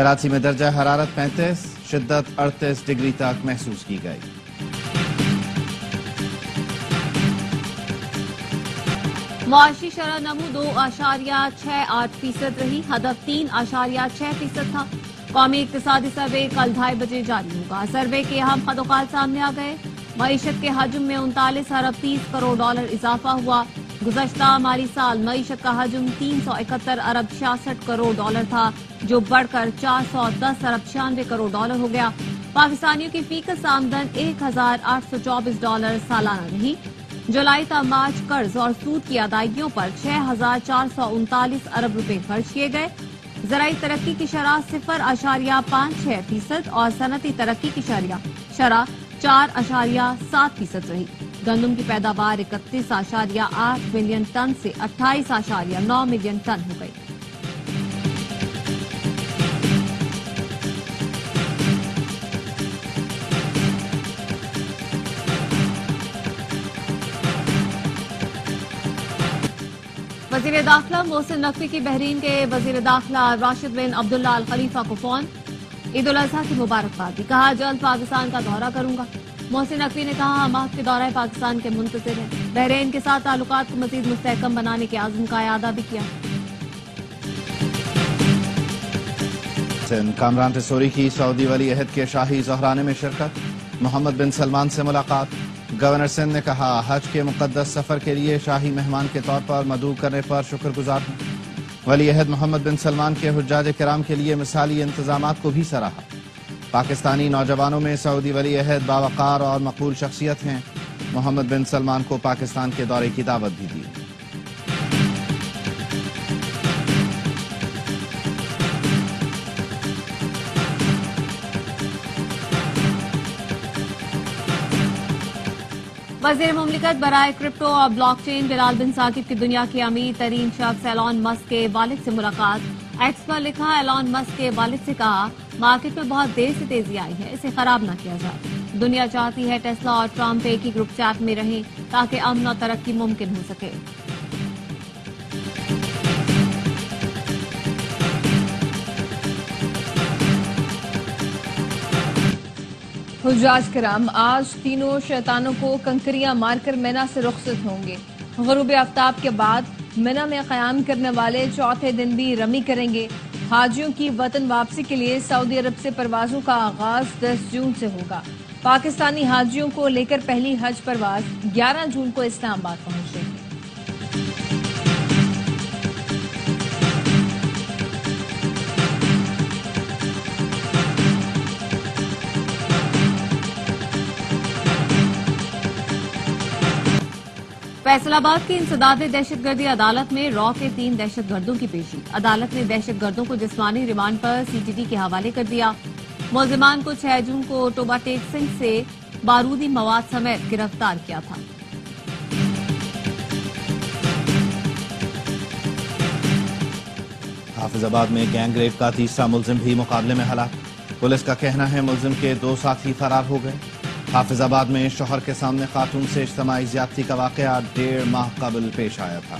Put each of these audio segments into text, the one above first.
کراچی میں درجہ حرارت 35، شدت 38 ڈگری تک محسوس کی گئی۔ معاشی شرح نمو 2.68% رہی، ہدف 3.6% تھا۔ قومی اقتصادی سروے کل 2:30 بجے جاری ہوگا۔ سروے کے اہم خدوخال سامنے آ گئے۔ معیشت کے حجم میں 39 ارب 30 کروڑ ڈالر اضافہ ہوا۔ گزشتہ مالی سال معیشت کا حجم 371 ارب 66 کروڑ ڈالر تھا، جو بڑھ کر 410 ارب 96 کروڑ ڈالر ہو گیا۔ پاکستانیوں کی فی کس آمدن 1824 ڈالر سالانہ رہی۔ جولائی تا مارچ قرض اور سود کی ادائیگیوں پر 6439 ارب روپے خرچ کیے گئے۔ زرعی ترقی کی شرح 0.56% اور صنعتی ترقی کی شرح 4.7% رہی۔ گندم کی پیداوار 31.8 ملین ٹن سے 28.9 ملین ٹن ہو گئی۔ وزیر داخلہ محسن نقوی کی بحرین کے وزیر داخلہ راشد بن عبداللہ الخلیفہ کو فون، عید الاضحیٰ کی مبارکباد دی۔ کہا جلد پاکستان کا دورہ کروں گا۔ محسن نقوی نے کہا ہم آپ کے دورہ پاکستان کے منتظر ہیں۔ بحرین کے ساتھ تعلقات کو مزید مستحکم بنانے کے عزم کا اعادہ بھی کیا۔ کامران ٹیسوری کی سعودی ولی عہد کے شاہی زہرانے میں شرکت، محمد بن سلمان سے ملاقات۔ گورنر سندھ نے کہا حج کے مقدس سفر کے لیے شاہی مہمان کے طور پر مدعو کرنے پر شکر گزار ہوں۔ ولی عہد محمد بن سلمان کے حجاج کرام کے لیے مثالی انتظامات کو بھی سراہا۔ پاکستانی نوجوانوں میں سعودی ولی عہد باوقار اور مقبول شخصیت ہیں۔ محمد بن سلمان کو پاکستان کے دورے کی دعوت بھی دی۔ وزیر مملکت برائے کرپٹو اور بلاک چین بلال بن ثاقب کی دنیا کے امیر ترین شخص ایلان مسک کے والد سے ملاقات۔ ایکس پر لکھا ایلان مسک کے والد سے کہا مارکیٹ میں بہت دیر سے تیزی آئی ہے، اسے خراب نہ کیا جائے۔ دنیا چاہتی ہے ٹیسلا اور ٹرمپ ایک ہی گروپ چیٹ میں رہیں تاکہ امن اور ترقی ممکن ہو سکے۔ حجاج کرام آج تینوں شیطانوں کو کنکریاں مار کر مینا سے رخصت ہوں گے۔ غروب آفتاب کے بعد مینا میں قیام کرنے والے چوتھے دن بھی رمی کریں گے۔ حاجیوں کی وطن واپسی کے لیے سعودی عرب سے پروازوں کا آغاز 10 جون سے ہوگا۔ پاکستانی حاجیوں کو لے کر پہلی حج پرواز 11 جون کو اسلام آباد پہنچے گی۔ فیصل آباد کی انسداد دہشت گردی عدالت میں را کے 3 دہشت گردوں کی پیشی۔ عدالت نے دہشت گردوں کو جسمانی ریمانڈ پر سی ٹی ڈی کے حوالے کر دیا۔ ملزمان کو 6 جون کو ٹوبا ٹیک سنگھ سے بارودی مواد سمیت گرفتار کیا تھا۔ حافظ آباد میں گینگ ریپ کا تیسرا ملزم بھی مقابلے میں ہلاک۔ پولیس کا کہنا ہے ملزم کے 2 ساتھی فرار ہو گئے۔ حافظ آباد میں شوہر کے سامنے خاتون سے اجتماعی زیادتی کا واقعہ 1.5 ماہ قبل پیش آیا تھا۔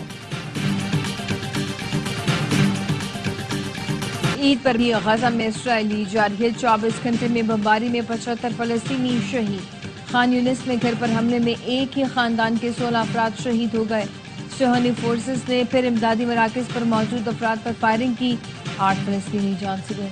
عید پر بھی غزہ میں اسرائیلی جاری ہے۔ 24 گھنٹے میں بمباری میں 75 فلسطینی شہید۔ خان یونس میں گھر پر حملے میں ایک ہی خاندان کے 16 افراد شہید ہو گئے۔ صہیونی فورسز نے پھر امدادی مراکز پر موجود افراد پر فائرنگ کی، 8 فلسطینی جان سے گئے۔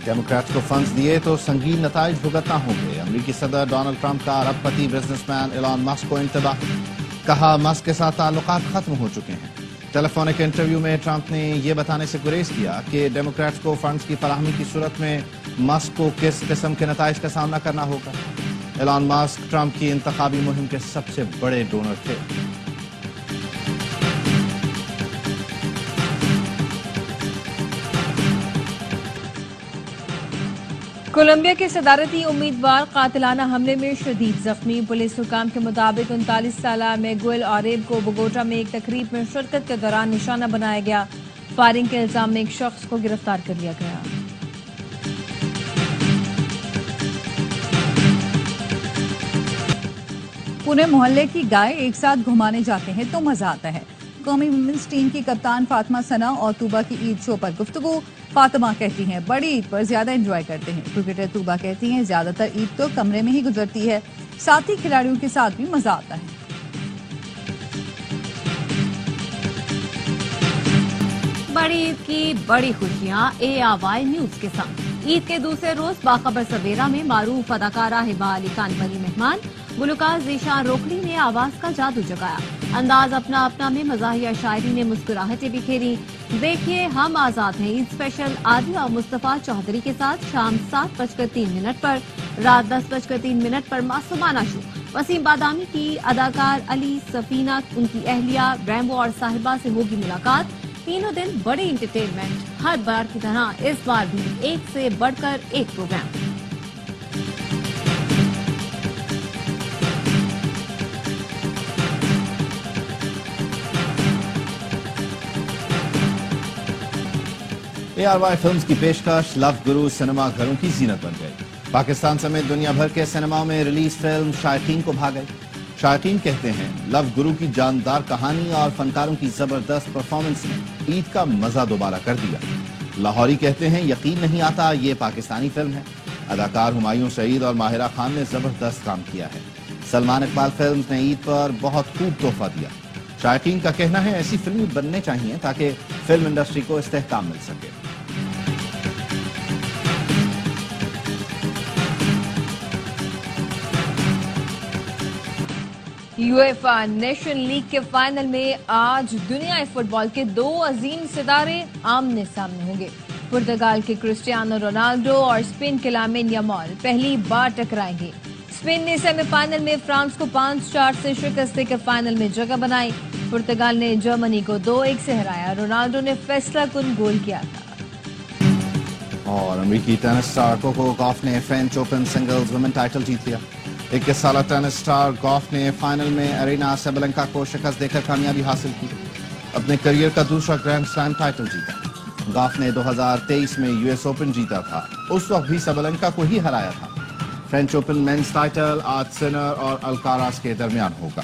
ڈیموکریٹس کو فنڈز دیے تو سنگین نتائج بھگتنا ہوں گے۔ امریکی صدر ڈونلڈ ٹرمپ کا ارب پتی بزنس مین ایلان مسک کو انتباہ، کہا مسک کے ساتھ تعلقات ختم ہو چکے ہیں۔ ٹیلی فونک انٹرویو میں ٹرمپ نے یہ بتانے سے گریز کیا کہ ڈیموکریٹس کو فنڈز کی فراہمی کی صورت میں مسک کو کس قسم کے نتائج کا سامنا کرنا ہوگا۔ ایلان مسک ٹرمپ کی انتخابی مہم کے سب سے بڑے ڈونر تھے۔ کولمبیا کے صدارتی امیدوار قاتلانہ حملے میں شدید زخمی۔ پولیس حکام کے مطابق 39 سالہ میگوئل اوریب کو بوگوٹا میں ایک تقریب میں شرکت کے دوران نشانہ بنایا گیا۔ فائرنگ کے الزام میں ایک شخص کو گرفتار کر لیا گیا۔ پورے محلے کی گائے ایک ساتھ گھمانے جاتے ہیں تو مزہ آتا ہے. قومی ویمنز ٹیم کی کپتان فاطمہ ثنا اور طوبہ کی عید شو پر گفتگو. فاطمہ کہتی ہیں بڑی عید پر زیادہ انجوائے کرتے ہیں. کرکٹر طوبہ کہتی ہیں زیادہ تر عید تو کمرے میں ہی گزرتی ہے, ساتھی کھلاڑیوں کے ساتھ بھی مزہ آتا ہے. بڑی عید کی بڑی خوشیاں ARY نیوز کے ساتھ. عید کے دوسرے روز باخبر سویرا میں معروف اداکارہ ہبا علی کانپلی مہمان. گلوکار ذیشان روکڑی نے آواز کا جادو جگایا. انداز اپنا اپنا میں مزاحیہ شاعری نے مسکراہٹیں بکھیری. دیکھیے ہم آزاد ہیں عید اسپیشل عادیہ اور مصطفیٰ چودھری کے ساتھ شام 7:03 پر, رات 10:03 پر معصومانہ شو. وسیم بادامی کی اداکار علی سفینہ, ان کی اہلیہ ریمبو اور صاحبہ سے ہوگی ملاقات. تینوں دن بڑی انٹرٹینمنٹ, ہر بار کی طرح اس بار بھی ایک سے بڑھ کر ایک پروگرام. ARY فلمز کی پیشکش لو گرو سنیما گھروں کی زینت بن گئی. پاکستان سمیت دنیا بھر کے سنیما میں ریلیز فلم شائقین کو بھا گئی. شائقین کہتے ہیں لو گرو کی جاندار کہانی اور فنکاروں کی زبردست پرفارمنس نے عید کا مزہ دوبارہ کر دیا. لاہوری کہتے ہیں یقین نہیں آتا یہ پاکستانی فلم ہے. اداکار ہمایوں سعید اور ماہرہ خان نے زبردست کام کیا ہے. سلمان اقبال فلمز نے عید پر بہت خوب تحفہ دیا. شائقین کا کہنا ہے ایسی فلمیں بننے چاہیے تاکہ فلم انڈسٹری کو استحکام مل سکے. UEFA نیشن لیگ کے فائنل میں آج دنیا فٹ بال کے دو عظیم ستارے آمنے سامنے ہوں گے. پرتگال کے کرسٹیانو رونالڈو اور اسپین کے لامین یامال پہلی بار ٹکرائیں گے. اسپین نے سیمی فائنل میں فرانس کو 5-4 سے شکست دے کر فائنل میں جگہ بنائی. پرتگال نے جرمنی کو 2-1 سے ہرایا. رونالڈو نے فیصلہ کن گول کیا تھا. اور امریکی ٹینس اسٹار کوکو گاف نے French open singles women title جیت لیا. 21 سالہ ٹینس اسٹار گاف نے فائنل میں ارینا سیبلنکا کو شکست دے کر کامیابی حاصل کی. اپنے کریئر کا دوسرا گرینڈ سلیم ٹائٹل جیتا. گاف نے 2023 میں US اوپن جیتا تھا, اس وقت بھی سیبلنکا کو ہی ہرایا تھا. فرینچ اوپن مینز ٹائٹل آج سنر اور الکاراز کے درمیان ہوگا.